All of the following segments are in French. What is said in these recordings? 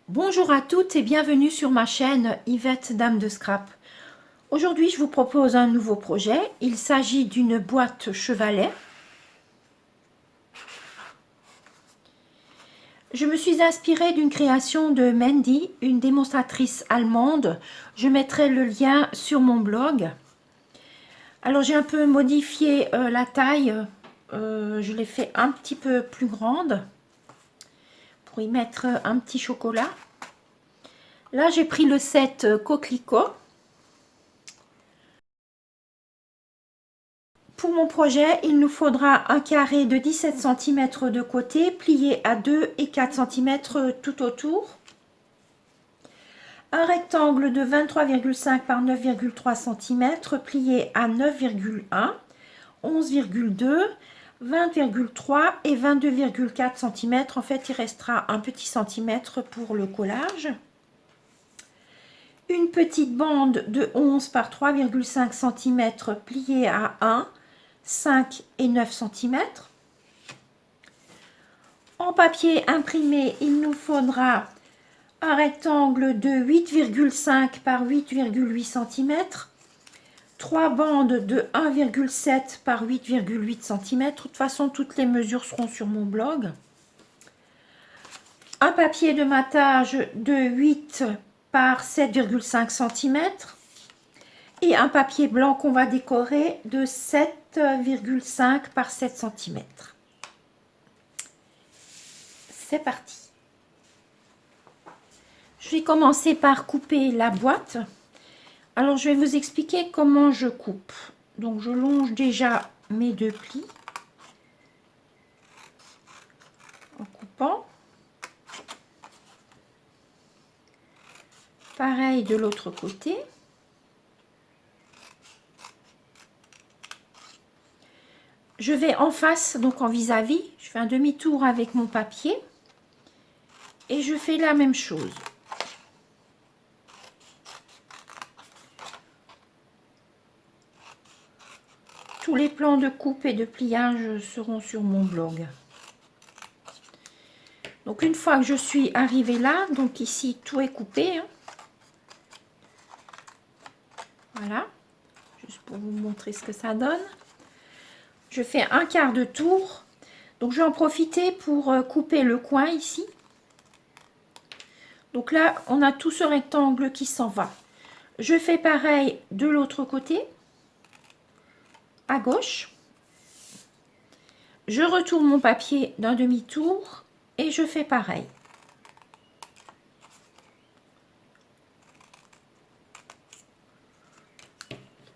Bonjour à toutes et bienvenue sur ma chaîne Yvette Dame de Scrap. Aujourd'hui je vous propose un nouveau projet. Il s'agit d'une boîte chevalet. Je me suis inspirée d'une création de Mandy, une démonstratrice allemande. Je mettrai le lien sur mon blog. Alors j'ai un peu modifié la taille. Je l'ai fait un petit peu plus grande pour y mettre un petit chocolat. Là j'ai pris le set Coquelicot. Pour mon projet, il nous faudra un carré de 17 cm de côté, plié à 2 et 4 cm tout autour. Un rectangle de 23,5 par 9,3 cm, plié à 9,1, 11,2, 20,3 et 22,4 cm. En fait, il restera un petit centimètre pour le collage. Une petite bande de 11 par 3,5 cm, pliée à 1, 5 et 9 cm. En papier imprimé, il nous faudra un rectangle de 8,5 par 8,8 cm, 3 bandes de 1,7 par 8,8 cm. De toute façon, toutes les mesures seront sur mon blog. Un papier de matage de 8 par 7,5 cm et un papier blanc qu'on va décorer de 7,5 par 7 cm. C'est parti. Je vais commencer par couper la boîte. Alors, je vais vous expliquer comment je coupe. Donc, je longe déjà mes deux plis en coupant. Pareil de l'autre côté. Je vais en face, donc en vis-à-vis. Je fais un demi-tour avec mon papier. Et je fais la même chose. Tous les plans de coupe et de pliage seront sur mon blog. Donc une fois que je suis arrivée là, donc ici tout est coupé. Voilà, juste pour vous montrer ce que ça donne. Je fais un quart de tour. Donc je vais en profiter pour couper le coin ici. Donc là, on a tout ce rectangle qui s'en va. Je fais pareil de l'autre côté, à gauche. Je retourne mon papier d'un demi-tour et je fais pareil.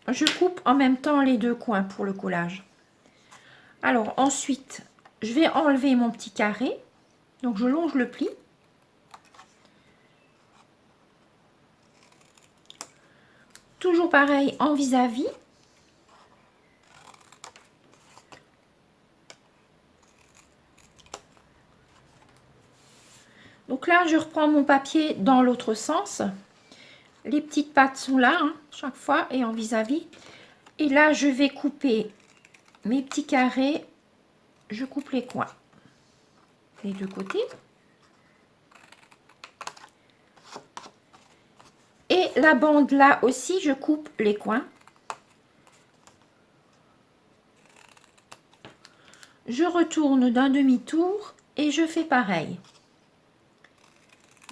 Je coupe en même temps les deux coins pour le collage. Alors ensuite, je vais enlever mon petit carré. Donc je longe le pli. Toujours pareil en vis-à-vis. Donc là, je reprends mon papier dans l'autre sens. Les petites pattes sont là, chaque fois, et en vis-à-vis. Et là, je vais couper mes petits carrés. Je coupe les coins. Les deux côtés. Et la bande là aussi, je coupe les coins. Je retourne d'un demi-tour et je fais pareil.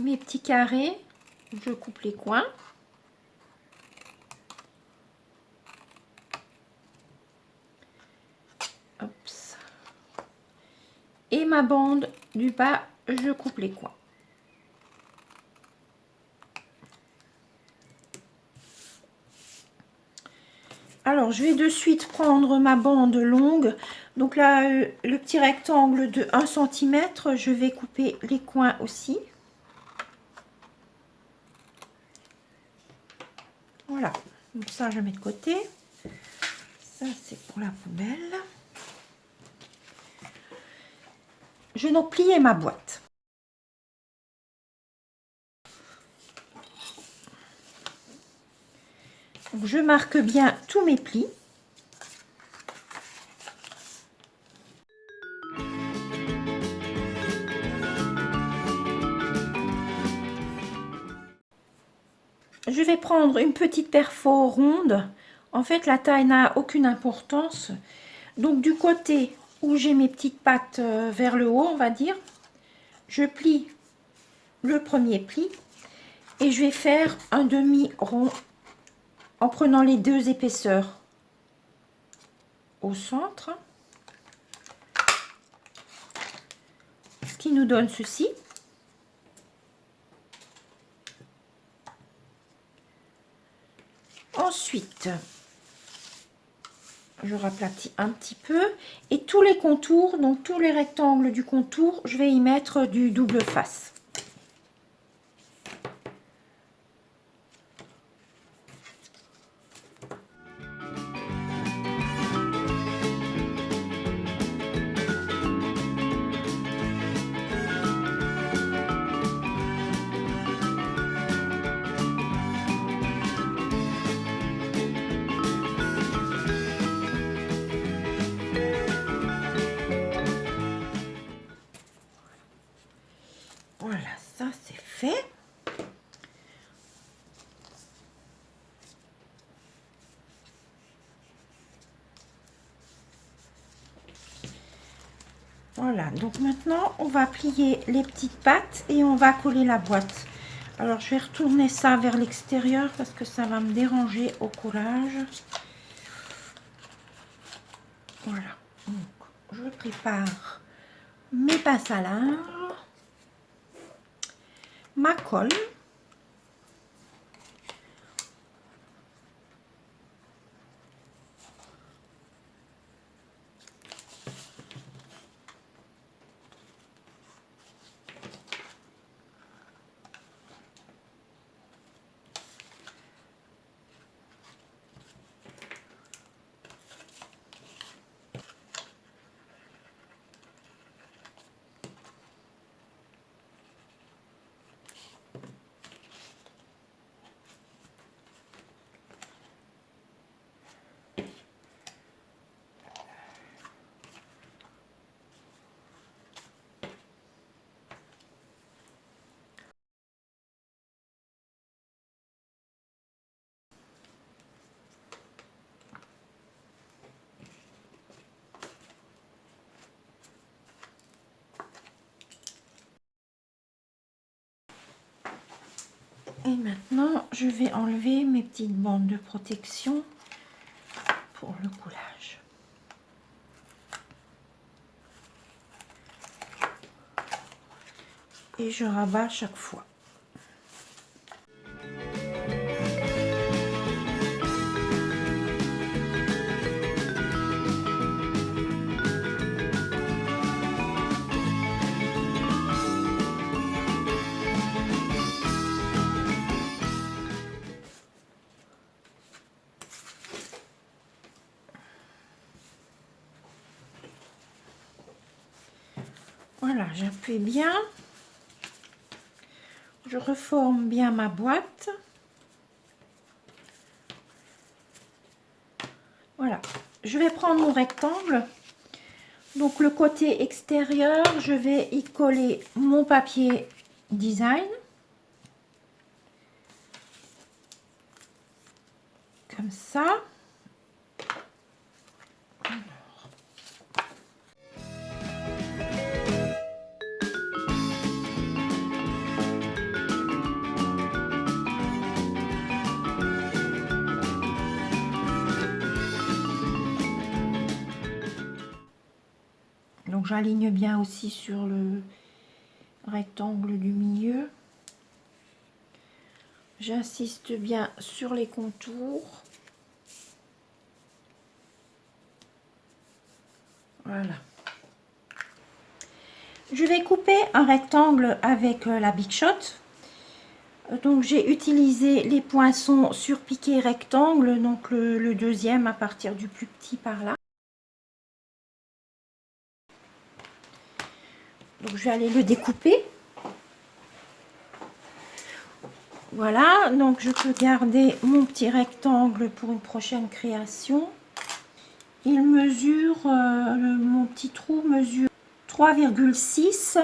Mes petits carrés, je coupe les coins. Hop. Et ma bande du bas, je coupe les coins. Alors, je vais de suite prendre ma bande longue. Donc là, le petit rectangle de 1 cm, je vais couper les coins aussi. Voilà, donc ça, je mets de côté. Ça, c'est pour la poubelle. Je vais donc plier ma boîte. Donc, je marque bien tous mes plis. je vais prendre une petite perfo ronde. En fait, la taille n'a aucune importance. Donc, du côté où j'ai mes petites pattes vers le haut, on va dire, je plie le premier pli et je vais faire un demi-rond en prenant les deux épaisseurs au centre. Ce qui nous donne ceci. Ensuite, je raplatis un petit peu et tous les contours, donc tous les rectangles du contour, je vais y mettre du double face. Voilà, ça c'est fait. Voilà, donc maintenant on va plier les petites pattes et on va coller la boîte. Alors je vais retourner ça vers l'extérieur parce que ça va me déranger au collage. Voilà, donc je prépare mes pinces à linge, ma colle. Et maintenant, je vais enlever mes petites bandes de protection pour le coulage. Et je rabats chaque fois. Voilà, j'appuie bien. Je reforme bien ma boîte. Voilà, je vais prendre mon rectangle. Donc le côté extérieur, je vais y coller mon papier design. Comme ça. Donc j'aligne bien aussi sur le rectangle du milieu. J'insiste bien sur les contours. Voilà. Je vais couper un rectangle avec la Big Shot. Donc j'ai utilisé les poinçons sur piqué rectangle, donc le deuxième à partir du plus petit par là. Donc je vais aller le découper. Voilà, donc je peux garder mon petit rectangle pour une prochaine création. Il mesure, mon petit trou mesure 3,6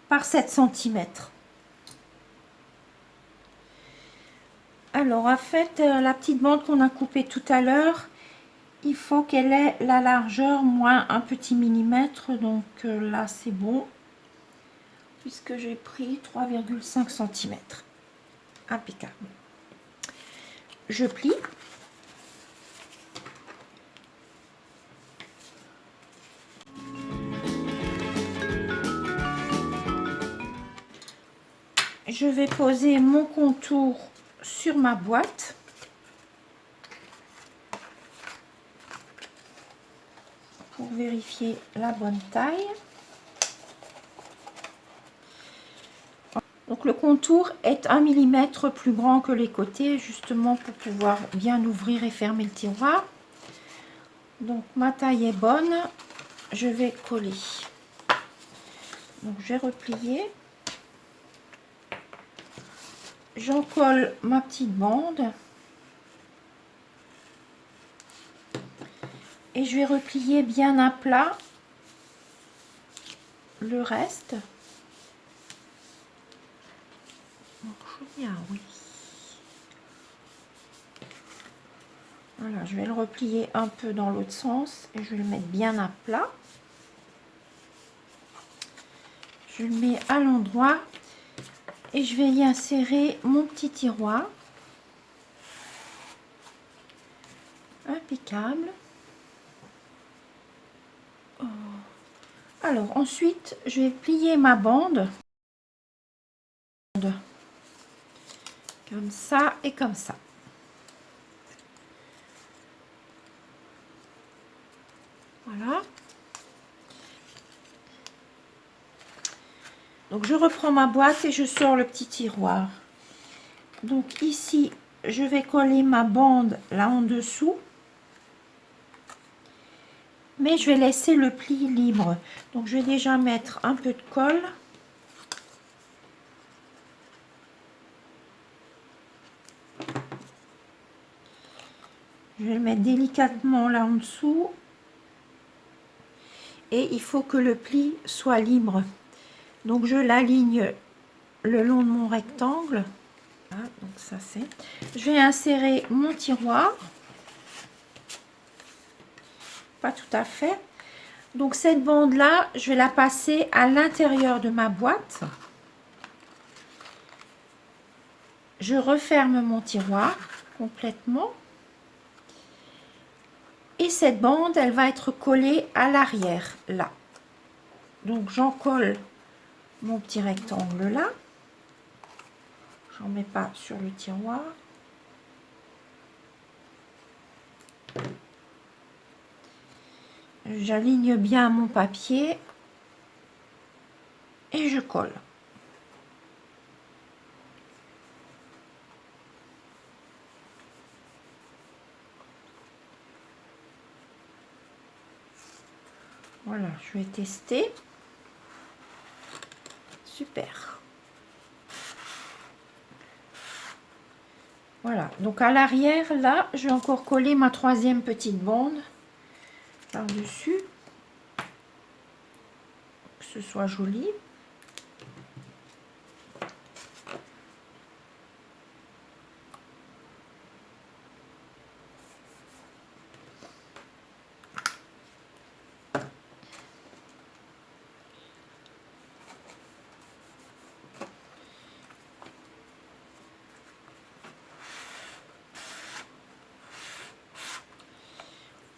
par 7 cm. Alors en fait, la petite bande qu'on a coupée tout à l'heure, il faut qu'elle ait la largeur moins un petit millimètre. Donc là c'est bon, puisque j'ai pris 3,5 cm. Impeccable. Je plie. Je vais poser mon contour sur ma boîte. Pour vérifier la bonne taille. Donc le contour est 1 mm plus grand que les côtés, justement pour pouvoir bien ouvrir et fermer le tiroir. Donc ma taille est bonne, je vais coller. Donc je vais replier. J'en colle ma petite bande. Et je vais replier bien à plat le reste. Bien, oui. Voilà, je vais le replier un peu dans l'autre sens et je vais le mettre bien à plat. Je le mets à l'endroit et je vais y insérer mon petit tiroir. Impeccable. Oh. Alors ensuite, je vais plier ma bande. Comme ça et comme ça. Voilà. Donc je reprends ma boîte et je sors le petit tiroir. Donc ici, je vais coller ma bande là en dessous. Mais je vais laisser le pli libre. Donc je vais déjà mettre un peu de colle. Je vais le mettre délicatement là en dessous. Et il faut que le pli soit libre. Donc je l'aligne le long de mon rectangle. Voilà, donc ça c'est. Je vais insérer mon tiroir. Pas tout à fait. Donc cette bande là, je vais la passer à l'intérieur de ma boîte. Je referme mon tiroir complètement. Et cette bande, elle va être collée à l'arrière, là. Donc j'en colle mon petit rectangle là. J'en mets pas sur le tiroir. J'aligne bien mon papier et je colle. Voilà, je vais tester. Super. Voilà, donc à l'arrière, là, je vais encore coller ma troisième petite bande par-dessus. Que ce soit joli.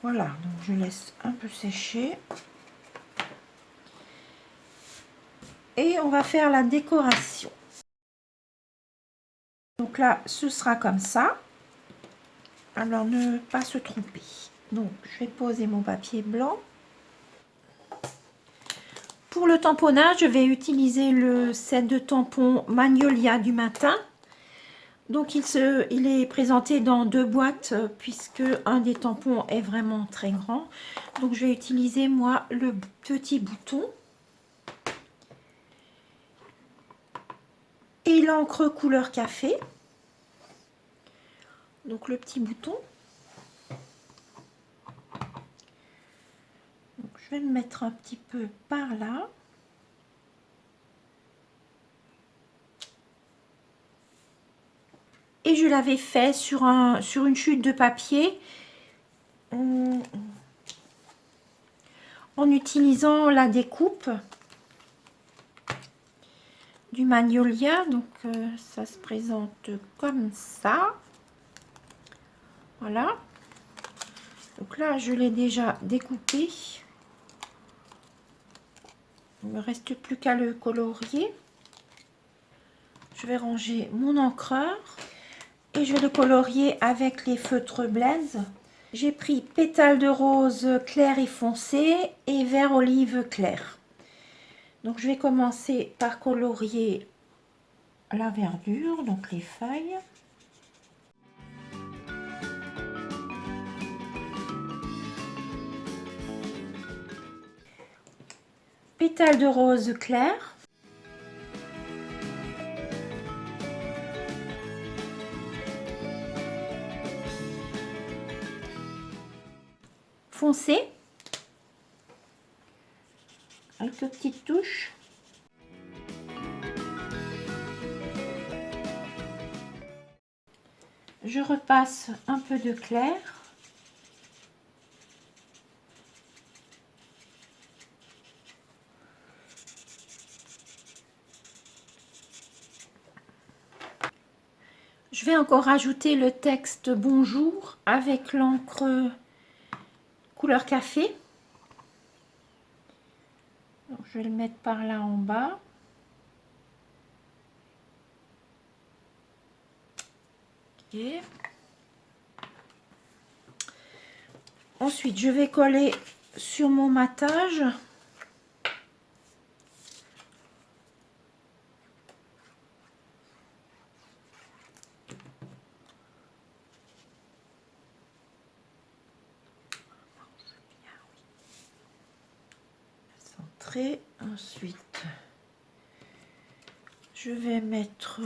Voilà, donc je laisse un peu sécher. Et on va faire la décoration. Donc là, ce sera comme ça. Alors, ne pas se tromper. Donc, je vais poser mon papier blanc. Pour le tamponnage, je vais utiliser le set de tampons Magnolia du matin. Donc, il est présenté dans 2 boîtes puisque un des tampons est vraiment très grand. Donc, je vais utiliser, moi, le petit bouton. Et l'encre couleur café. Donc, le petit bouton. Donc, je vais le mettre un petit peu par là. et je l'avais fait sur une chute de papier en utilisant la découpe du Magnolia. Donc ça se présente comme ça. Voilà. Donc là, je l'ai déjà découpé. Il ne me reste plus qu'à le colorier. Je vais ranger mon encreur et je vais le colorier avec les feutres Blaise. J'ai pris pétales de rose clair et foncé et vert olive clair. Donc je vais commencer par colorier la verdure, donc les feuilles. Pétales de rose clair. Foncé. Quelques petites touches. Je repasse un peu de clair. Je vais encore ajouter le texte bonjour avec l'encre couleur café. Donc, je vais le mettre par là en bas. Okay. Ensuite, je vais coller sur mon matage. Centrer. Ensuite, je vais mettre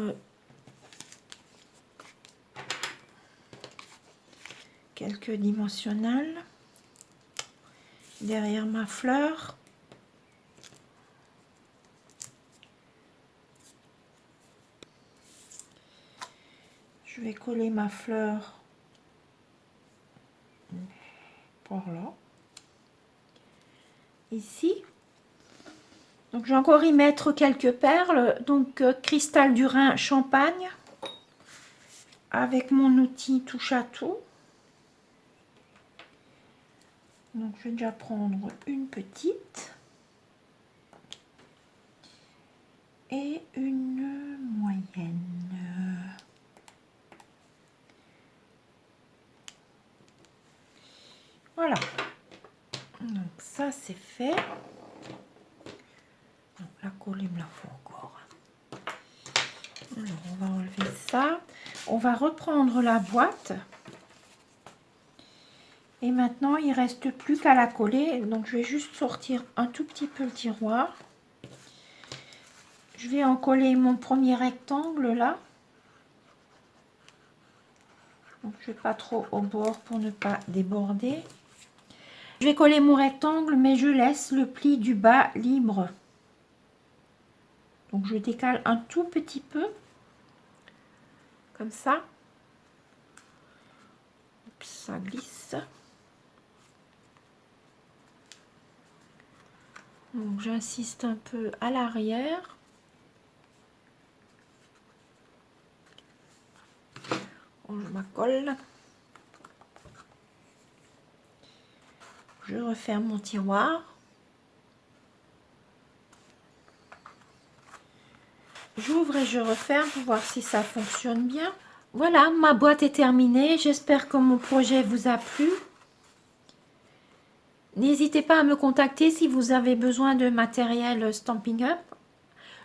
quelques dimensionnels derrière ma fleur. Je vais coller ma fleur par là, ici. Donc je vais encore y mettre quelques perles, donc cristal du Rhin champagne avec mon outil touche à tout. Donc je vais déjà prendre une petite et une moyenne. Voilà. Donc ça c'est fait. Donc, la colle il me la faut encore. Alors on va enlever ça. On va reprendre la boîte. Et maintenant, il ne reste plus qu'à la coller. Donc, je vais juste sortir un tout petit peu le tiroir. Je vais en coller mon premier rectangle là. Donc, je ne vais pas trop au bord pour ne pas déborder. Je vais coller mon rectangle, mais je laisse le pli du bas libre. Donc, je décale un tout petit peu. Comme ça. Oups, ça glisse. Donc j'insiste un peu à l'arrière. Je ma colle. Je referme mon tiroir. J'ouvre et je referme pour voir si ça fonctionne bien. Voilà, ma boîte est terminée. J'espère que mon projet vous a plu. N'hésitez pas à me contacter si vous avez besoin de matériel Stampin' Up.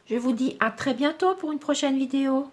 Je vous dis à très bientôt pour une prochaine vidéo.